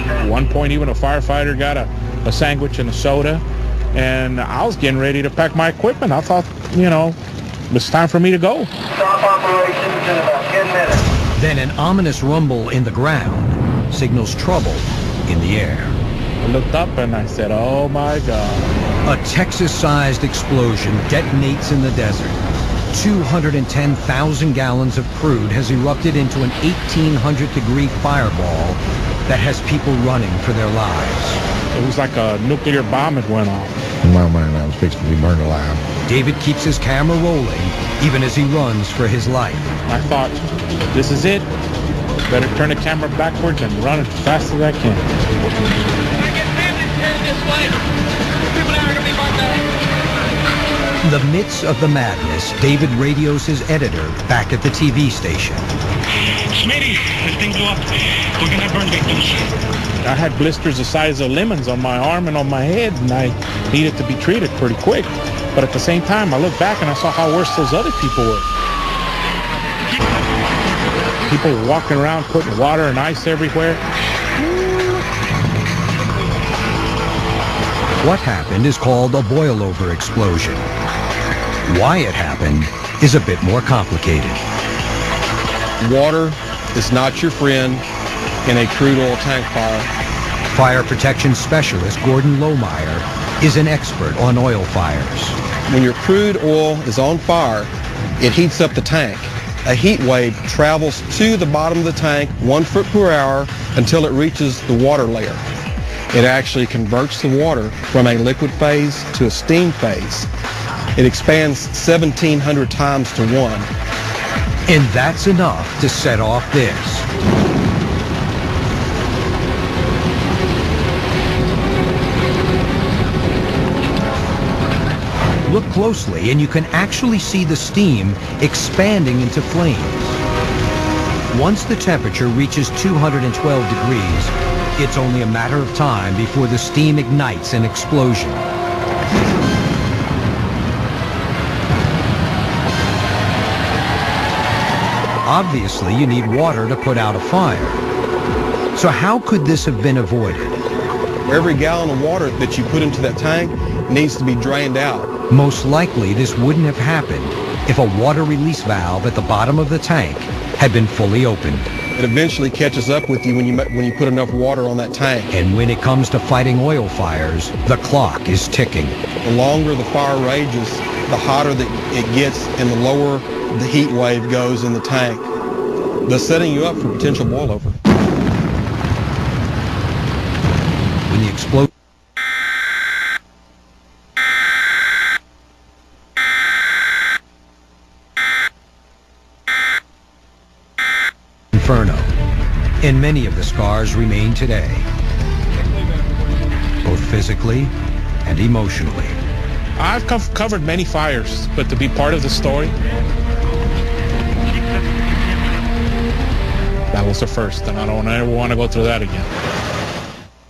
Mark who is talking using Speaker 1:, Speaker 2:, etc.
Speaker 1: At one point, even a firefighter got a sandwich and a soda, and I was getting ready to pack my equipment. I thought, you know, it was time for me to go.
Speaker 2: Stop operations in about 10 minutes.
Speaker 3: Then an ominous rumble in the ground signals trouble in the air.
Speaker 1: I looked up and I said, oh my God.
Speaker 3: A Texas-sized explosion detonates in the desert. 210,000 gallons of crude has erupted into an 1,800-degree fireball that has people running for their lives.
Speaker 1: It was like a nuclear bomb that went off.
Speaker 4: In my mind, I was fixing to be burned alive.
Speaker 3: David keeps his camera rolling, even as he runs for his life.
Speaker 1: I thought, this is it. Better turn the camera backwards and run as fast as I can.
Speaker 5: I get families headed this way. People now are going to be marked out.
Speaker 3: In the midst of the madness, David radios his editor back at the TV station.
Speaker 5: Smitty, this thing blew up. We're going to burn victims.
Speaker 1: I had blisters the size of lemons on my arm and on my head, and I needed to be treated pretty quick. But at the same time, I looked back and I saw how worse those other people were. People walking around putting water and ice everywhere.
Speaker 3: What happened is called a boilover explosion. Why it happened is a bit more complicated.
Speaker 6: Water is not your friend in a crude oil tank fire.
Speaker 3: Fire protection specialist Gordon Lohmeyer is an expert on oil fires.
Speaker 6: When your crude oil is on fire, it heats up the tank. A heat wave travels to the bottom of the tank 1 foot per hour until it reaches the water layer. It actually converts the water from a liquid phase to a steam phase. It expands 1,700 times to 1.
Speaker 3: And that's enough to set off this. Look closely and you can actually see the steam expanding into flames. Once the temperature reaches 212 degrees, it's only a matter of time before the steam ignites an explosion. Obviously, you need water to put out a fire. So how could this have been avoided?
Speaker 6: Every gallon of water that you put into that tank needs to be drained out.
Speaker 3: Most likely, this wouldn't have happened if a water release valve at the bottom of the tank had been fully opened.
Speaker 6: It eventually catches up with you when you put enough water on that tank.
Speaker 3: And when it comes to fighting oil fires, the clock is ticking.
Speaker 6: The longer the fire rages, the hotter that it gets and the lower the heat wave goes in the tank, thus setting you up for potential boilover.
Speaker 3: When the explosion inferno, and many of the scars remain today, both physically and emotionally.
Speaker 1: I've covered many fires, but to be part of the story, that was the first, and I don't ever want to go through that again.